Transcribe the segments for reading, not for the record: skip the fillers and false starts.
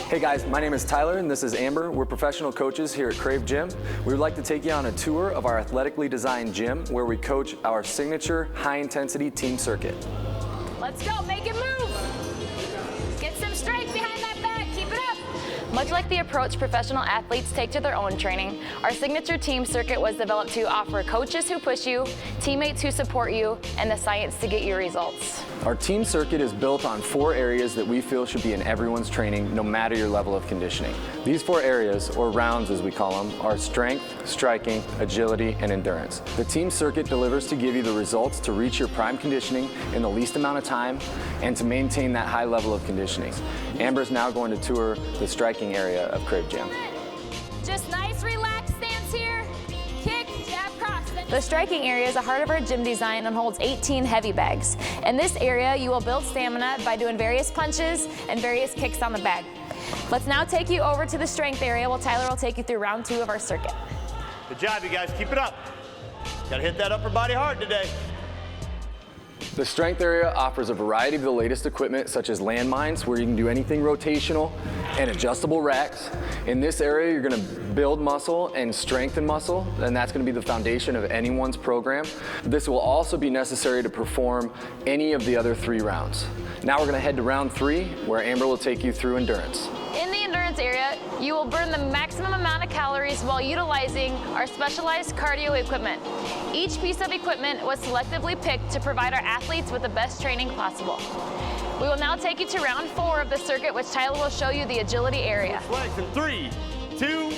Hey guys, my name is Tyler and this is Amber. We're professional coaches here at Krave Gym. We would like to take you on a tour of our athletically designed gym where we coach our signature high-intensity team circuit. Let's go, make it move. Get some strength behind that back, keep it up. Much like the approach professional athletes take to their own training, our signature team circuit was developed to offer coaches who push you, teammates who support you, and the science to get your results. Our team circuit is built on 4 areas that we feel should be in everyone's training, no matter your level of conditioning. These 4 areas, or rounds as we call them, are strength, striking, agility, and endurance. The team circuit delivers to give you the results to reach your prime conditioning in the least amount of time and to maintain that high level of conditioning. Amber's now going to tour the striking area of Krave Gym. Just nice, relaxed stance here. Kick, jab, cross. The striking area is the heart of our gym design and holds 18 heavy bags. In this area, you will build stamina by doing various punches and various kicks on the bag. Let's now take you over to the strength area while Tyler will take you through round 2 of our circuit. Good job, you guys. Keep it up. Gotta hit that upper body hard today. The strength area offers a variety of the latest equipment such as landmines where you can do anything rotational and adjustable racks. In this area you're going to build muscle and strengthen muscle, and that's going to be the foundation of anyone's program. This will also be necessary to perform any of the other 3 rounds. Now we're going to head to round 3 where Amber will take you through endurance. In the endurance area, you will burn the maximum amount of calories while utilizing our specialized cardio equipment. Each piece of equipment was selectively picked to provide our athletes with the best training possible. We will now take you to round 4 of the circuit, which Tyler will show you the agility area. Switch legs in 3, 2,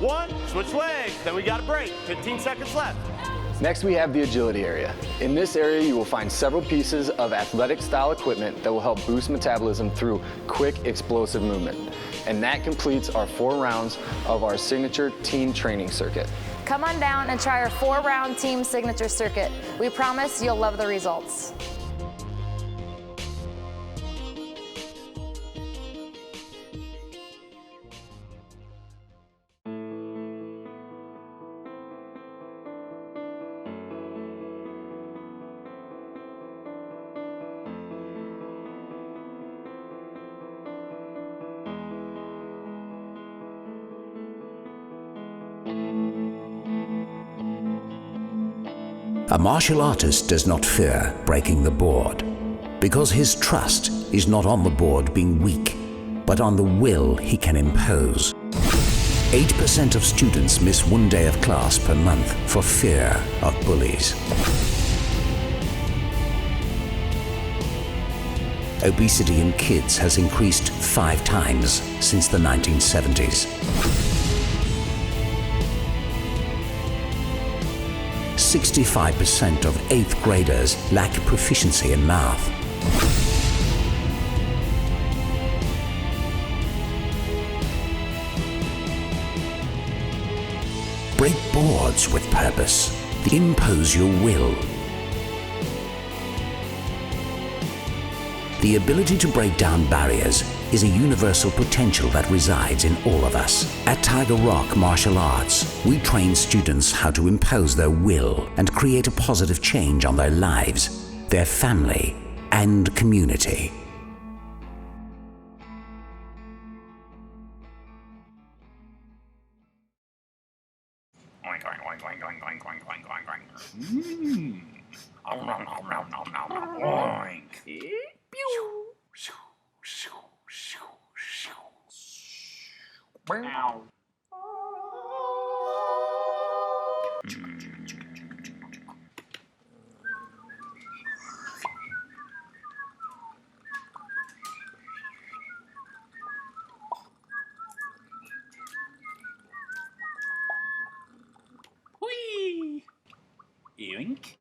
1, switch legs. Then we got a break, 15 seconds left. Next we have the agility area. In this area you will find several pieces of athletic style equipment that will help boost metabolism through quick explosive movement. And that completes our 4 rounds of our signature team training circuit. Come on down and try our 4-round team signature circuit. We promise you'll love the results. A martial artist does not fear breaking the board, because his trust is not on the board being weak, but on the will he can impose. 8% of students miss 1 day of class per month for fear of bullies. Obesity in kids has increased 5 times since the 1970s. 65% of 8th graders lack proficiency in math. Break boards with purpose. Impose your will. The ability to break down barriers is a universal potential that resides in all of us. At Tiger Rock Martial Arts, we train students how to impose their will and create a positive change on their lives, their family, and community. Whee! Yoink.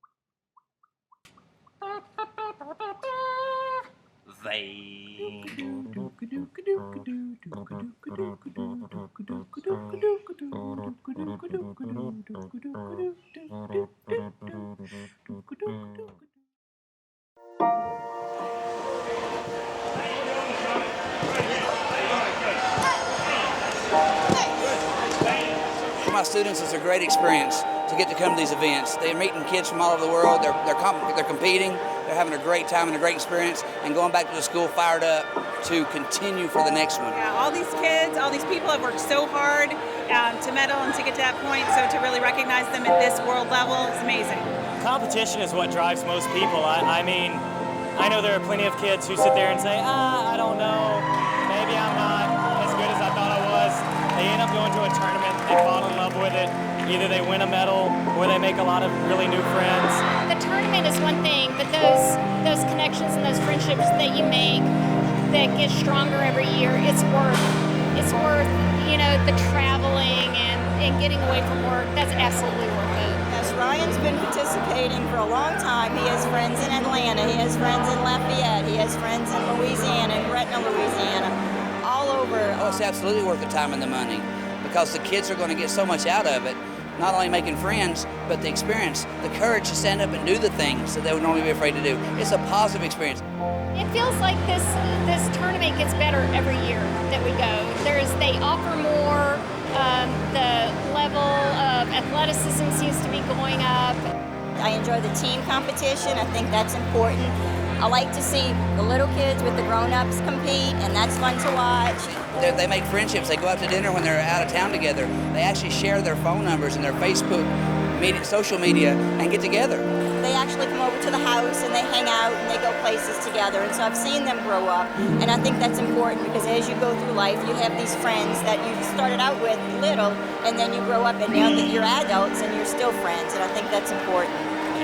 students, it's a great experience to get to come to these events. They're meeting kids from all over the world. They're competing. They're having a great time and a great experience, and going back to the school fired up to continue for the next one. Yeah, all these kids, all these people have worked so hard to medal and to get to that point. So to really recognize them at this world level is amazing. Competition is what drives most people. I mean, I know there are plenty of kids who sit there and say, I don't know, maybe I'm not as good as I thought I was. They end up going to a tournament, they fall in love with it. Either they win a medal or they make a lot of really new friends. The tournament is one thing, but those connections and those friendships that you make that get stronger every year, it's worth, you know, the traveling and getting away from work. That's absolutely worth it. Yes, Ryan's been participating for a long time. He has friends in Atlanta, he has friends in Lafayette, he has friends in Louisiana, in Gretna, Louisiana, all over. Oh, it's absolutely worth the time and the money, because the kids are going to get so much out of it. Not only making friends, but the experience, the courage to stand up and do the things that they would normally be afraid to do. It's a positive experience. It feels like this tournament gets better every year that we go. They offer more. The level of athleticism seems to be going up. I enjoy the team competition. I think that's important. I like to see the little kids with the grown-ups compete, and that's fun to watch. They make friendships. They go out to dinner when they're out of town together. They actually share their phone numbers and their Facebook, social media, and get together. They actually come over to the house and they hang out and they go places together. And so I've seen them grow up, and I think that's important, because as you go through life, you have these friends that you started out with little, and then you grow up and now that you're adults and you're still friends, and I think that's important.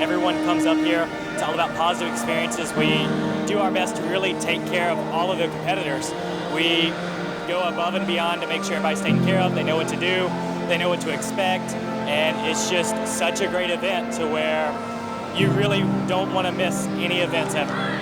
Everyone comes up here. It's all about positive experiences. We do our best to really take care of all of the competitors. We go above and beyond to make sure everybody's taken care of. They know what to do. They know what to expect. And it's just such a great event to where you really don't want to miss any events ever.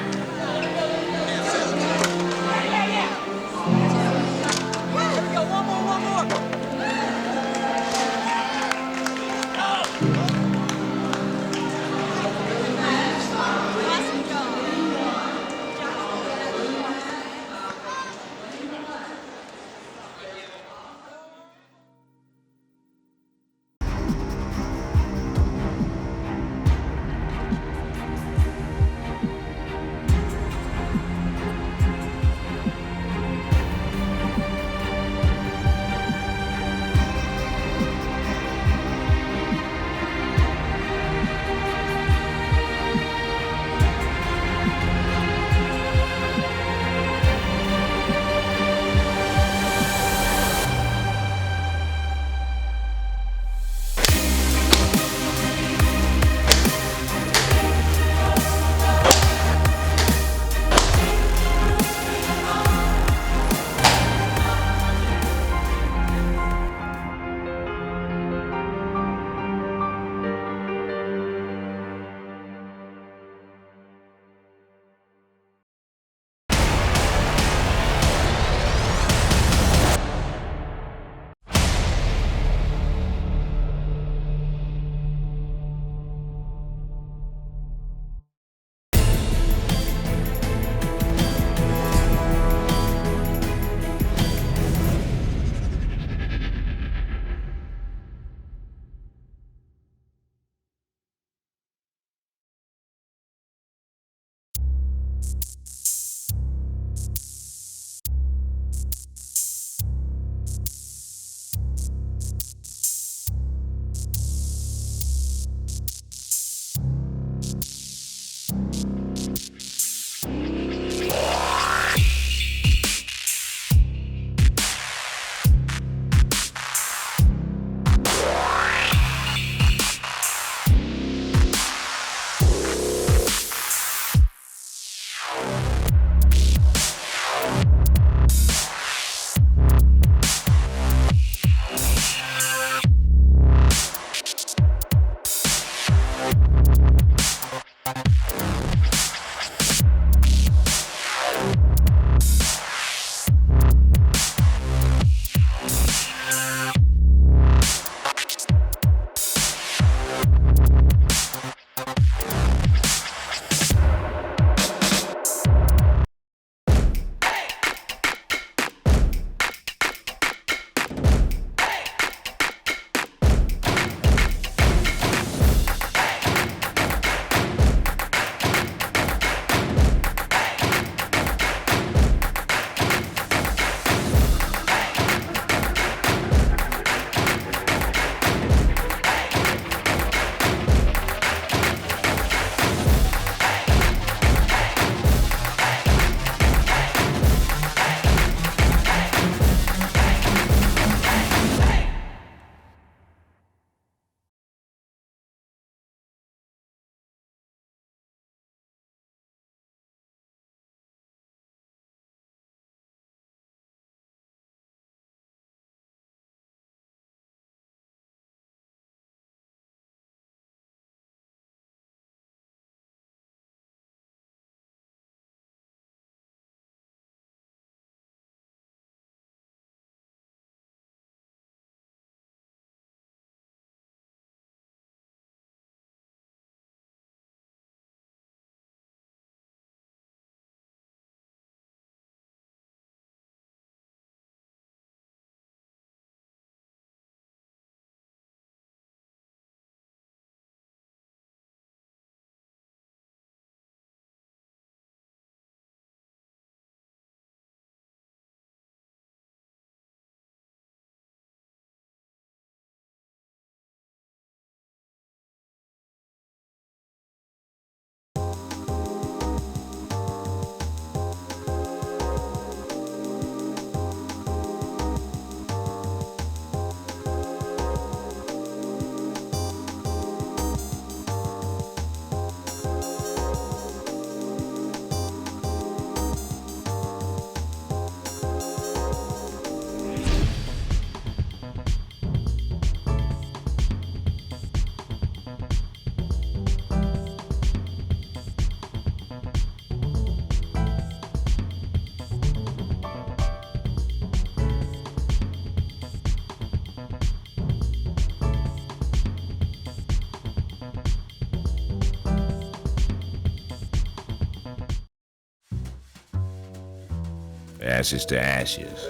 Ashes to ashes.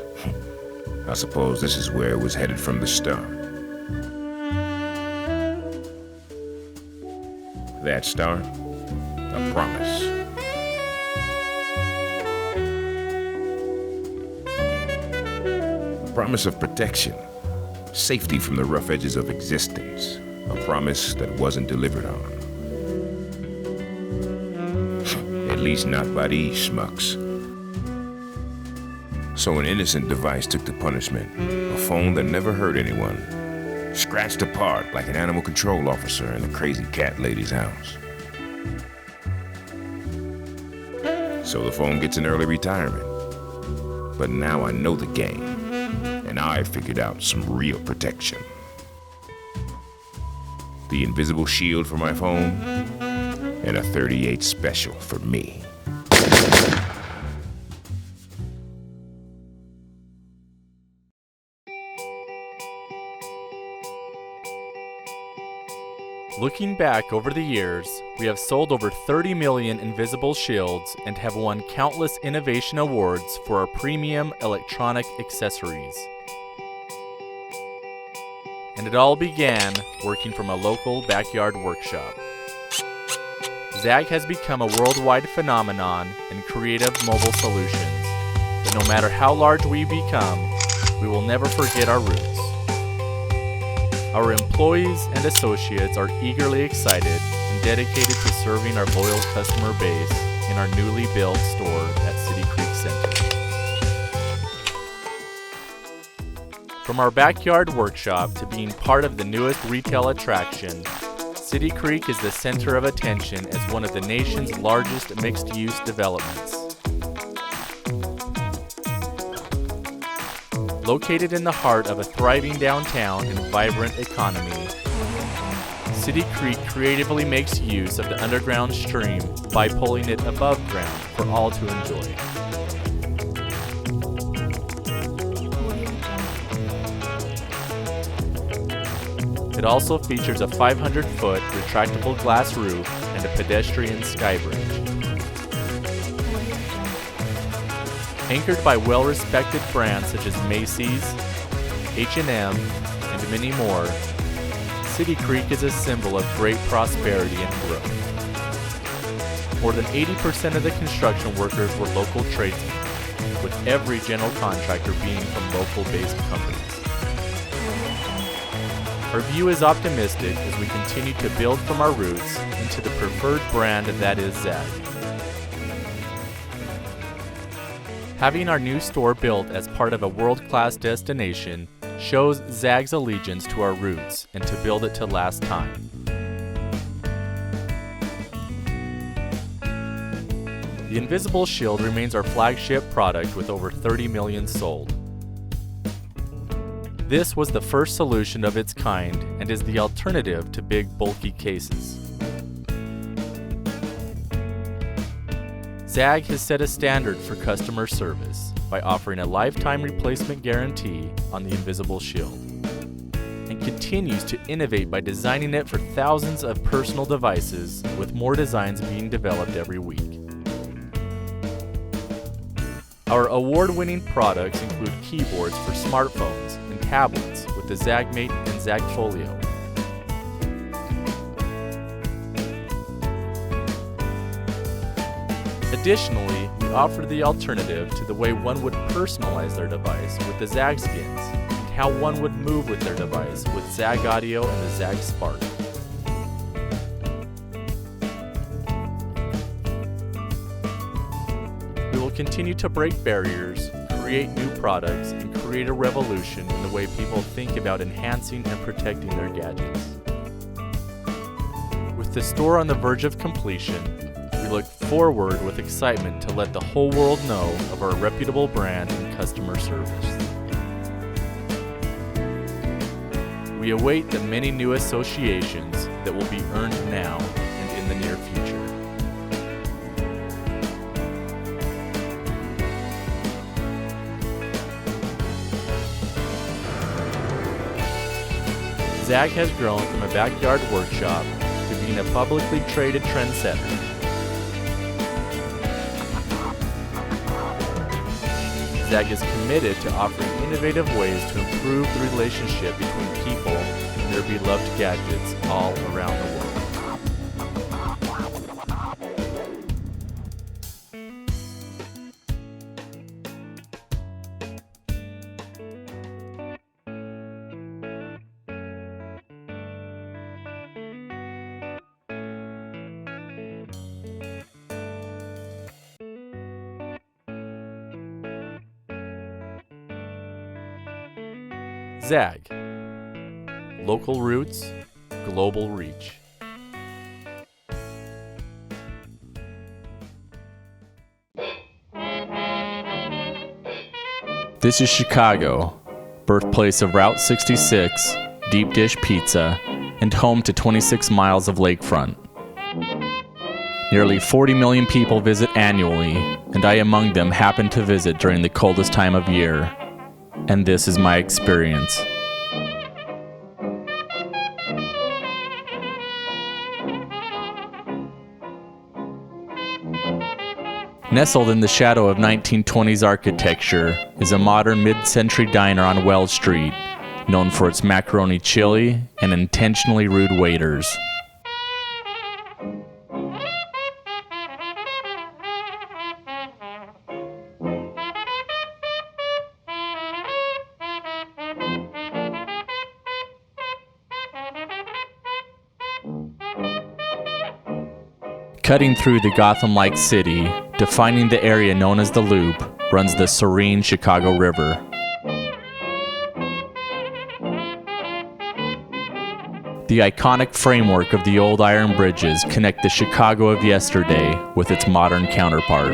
I suppose this is where it was headed from the start. That start? A promise. A promise of protection. Safety from the rough edges of existence. A promise that wasn't delivered on. At least not by these schmucks. So an innocent device took the punishment. A phone that never hurt anyone. Scratched apart like an animal control officer in a crazy cat lady's house. So the phone gets an early retirement. But now I know the game. And I figured out some real protection. The invisible shield for my phone, and a 38 special for me. Looking back over the years, we have sold over 30 million invisible shields and have won countless innovation awards for our premium electronic accessories. And it all began working from a local backyard workshop. ZAGG has become a worldwide phenomenon in creative mobile solutions, but no matter how large we become, we will never forget our roots. Our employees and associates are eagerly excited and dedicated to serving our loyal customer base in our newly built store at City Creek Center. From our backyard workshop to being part of the newest retail attraction, City Creek is the center of attention as one of the nation's largest mixed-use developments. Located in the heart of a thriving downtown and vibrant economy, City Creek creatively makes use of the underground stream by pulling it above ground for all to enjoy. It also features a 500-foot retractable glass roof and a pedestrian sky bridge. Anchored by well-respected brands such as Macy's, H&M, and many more, City Creek is a symbol of great prosperity and growth. More than 80% of the construction workers were local tradesmen, with every general contractor being from local-based companies. Our view is optimistic as we continue to build from our roots into the preferred brand that is ZAGG. Having our new store built as part of a world-class destination shows ZAGG's allegiance to our roots and to build it to last time. The Invisible Shield remains our flagship product with over 30 million sold. This was the first solution of its kind and is the alternative to big bulky cases. ZAGG has set a standard for customer service by offering a lifetime replacement guarantee on the Invisible Shield, and continues to innovate by designing it for thousands of personal devices, with more designs being developed every week. Our award-winning products include keyboards for smartphones and tablets with the ZAGGmate and ZAGGfolio. Additionally, we offer the alternative to the way one would personalize their device with the ZAGGskins, and how one would move with their device with ZAGG Audio and the ZAGG Spark. We will continue to break barriers, create new products, and create a revolution in the way people think about enhancing and protecting their gadgets. With the store on the verge of completion, we look forward with excitement to let the whole world know of our reputable brand and customer service. We await the many new associations that will be earned now and in the near future. ZAGG has grown from a backyard workshop to being a publicly traded trendsetter. ZAGG is committed to offering innovative ways to improve the relationship between people and their beloved gadgets all around the world. ZAGG. Local roots, global reach. This is Chicago, birthplace of Route 66, deep dish pizza, and home to 26 miles of lakefront. Nearly 40 million people visit annually, and I among them happen to visit during the coldest time of year. And this is my experience. Nestled in the shadow of 1920s architecture is a modern mid-century diner on Wells Street, known for its macaroni chili and intentionally rude waiters. Cutting through the Gotham-like city, defining the area known as the Loop, runs the serene Chicago River. The iconic framework of the old iron bridges connect the Chicago of yesterday with its modern counterpart.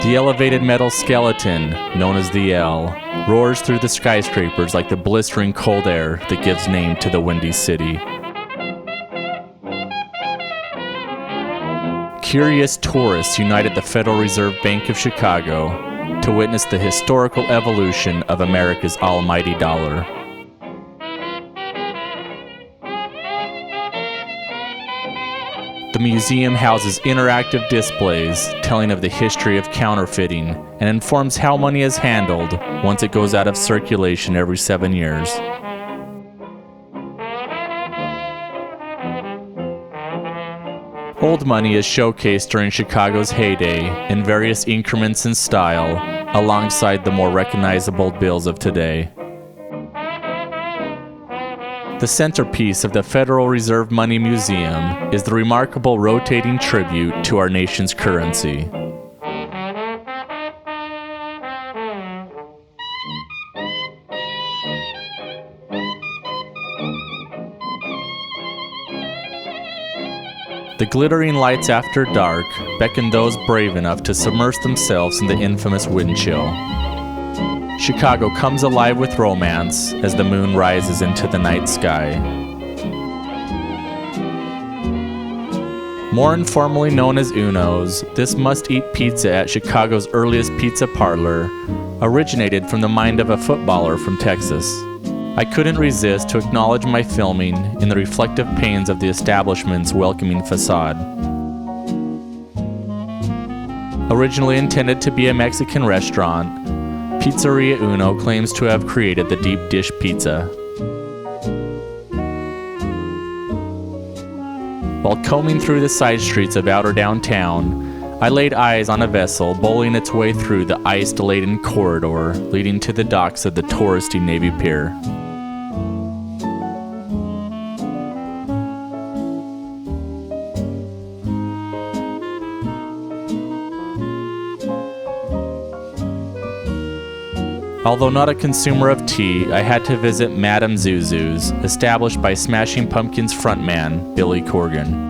The elevated metal skeleton, known as the L, roars through the skyscrapers like the blistering cold air that gives name to the Windy City. Curious tourists unite at the Federal Reserve Bank of Chicago to witness the historical evolution of America's almighty dollar. The museum houses interactive displays telling of the history of counterfeiting and informs how money is handled once it goes out of circulation every 7 years. Old money is showcased during Chicago's heyday in various increments in style, alongside the more recognizable bills of today. The centerpiece of the Federal Reserve Money Museum is the remarkable rotating tribute to our nation's currency. The glittering lights after dark beckon those brave enough to submerge themselves in the infamous wind chill. Chicago comes alive with romance as the moon rises into the night sky. More informally known as Uno's, this must-eat pizza at Chicago's earliest pizza parlor originated from the mind of a footballer from Texas. I couldn't resist to acknowledge my filming in the reflective panes of the establishment's welcoming facade. Originally intended to be a Mexican restaurant, Pizzeria Uno claims to have created the deep dish pizza. While combing through the side streets of outer downtown, I laid eyes on a vessel bowling its way through the ice-laden corridor leading to the docks of the touristy Navy Pier. Although not a consumer of tea, I had to visit Madame Zuzu's, established by Smashing Pumpkins frontman Billy Corgan.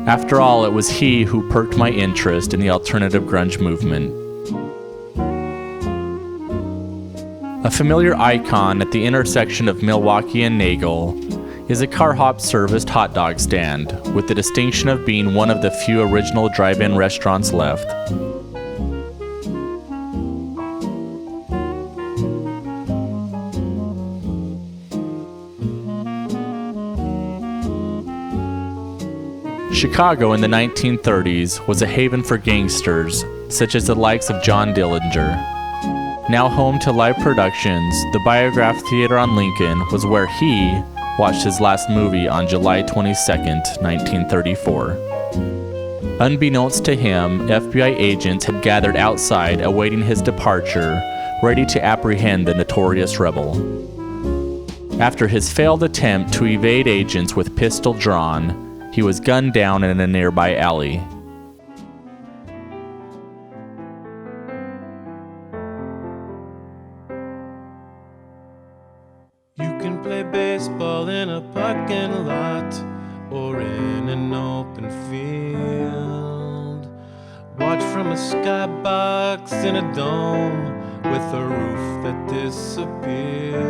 After all, it was he who perked my interest in the alternative grunge movement. A familiar icon at the intersection of Milwaukee and Nagel is a car hop serviced hot dog stand, with the distinction of being one of the few original drive-in restaurants left. Chicago in the 1930s was a haven for gangsters, such as the likes of John Dillinger. Now home to live productions, the Biograph Theater on Lincoln was where he watched his last movie on July 22nd, 1934. Unbeknownst to him, FBI agents had gathered outside awaiting his departure, ready to apprehend the notorious rebel. After his failed attempt to evade agents with pistol drawn, he was gunned down in a nearby alley. You can play baseball in a parking lot or in an open field. Watch from a skybox in a dome with a roof that disappears.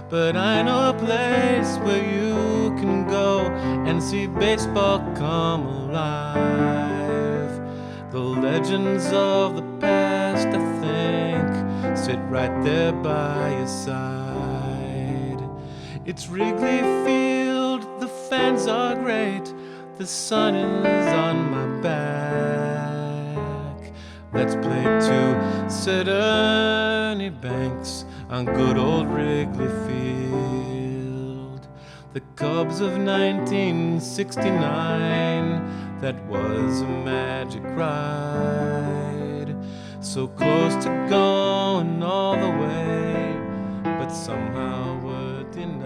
But I know a place where you can go and see baseball come alive. The legends of the past, I think, sit right there by your side. It's Wrigley Field, the fans are great, the sun is on my back. Let's play to said Ernie Banks on good old Wrigley Field. The Cubs of 1969, that was a magic ride. So close to going all the way, but somehow were denied.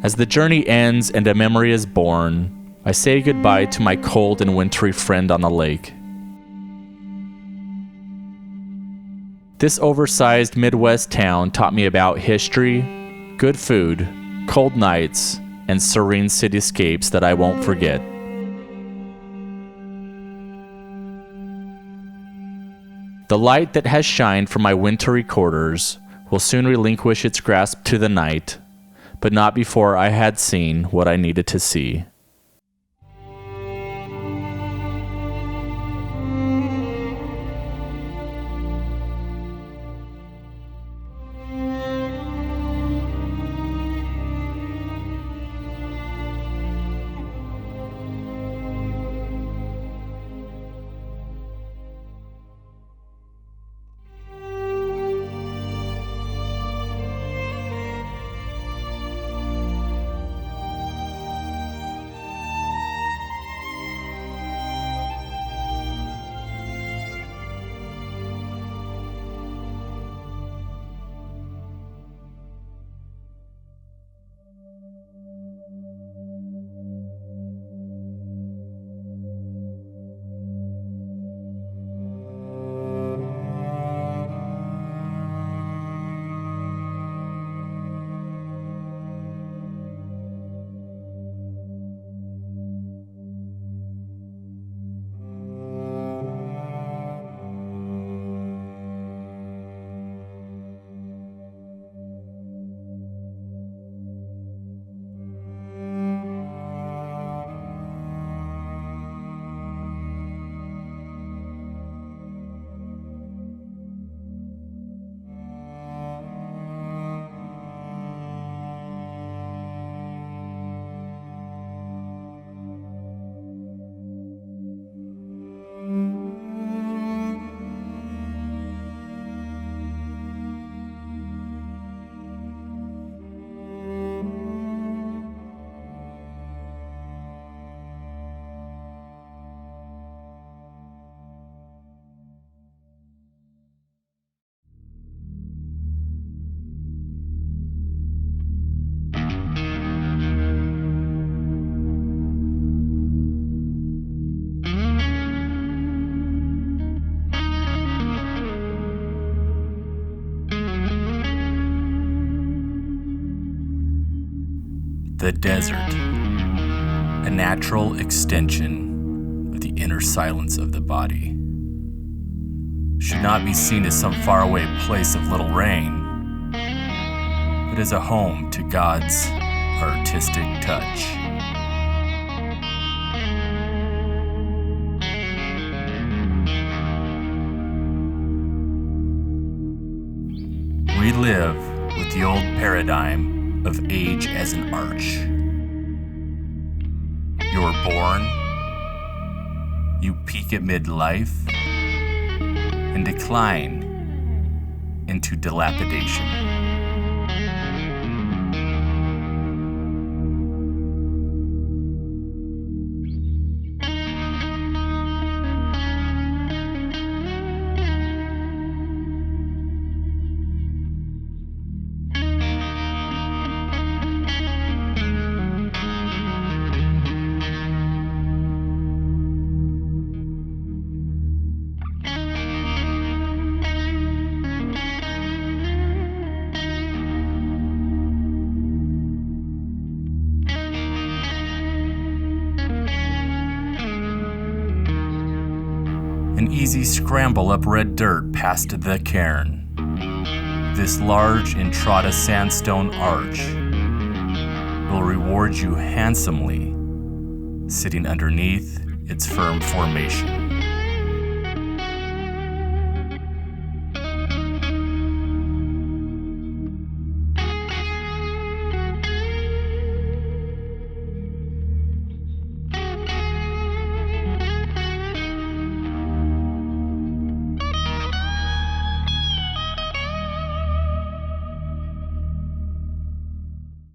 As the journey ends and a memory is born, I say goodbye to my cold and wintry friend on the lake. This oversized Midwest town taught me about history, good food, cold nights, and serene cityscapes that I won't forget. The light that has shined from my wintry quarters will soon relinquish its grasp to the night, but not before I had seen what I needed to see. The desert, a natural extension of the inner silence of the body, should not be seen as some faraway place of little rain, but as a home to God's artistic touch. We live with the old paradigm of age as an arch. You're born, you peak at midlife, and decline into dilapidation. An easy scramble up red dirt past the cairn. This large Entrada sandstone arch will reward you handsomely, sitting underneath its firm formation.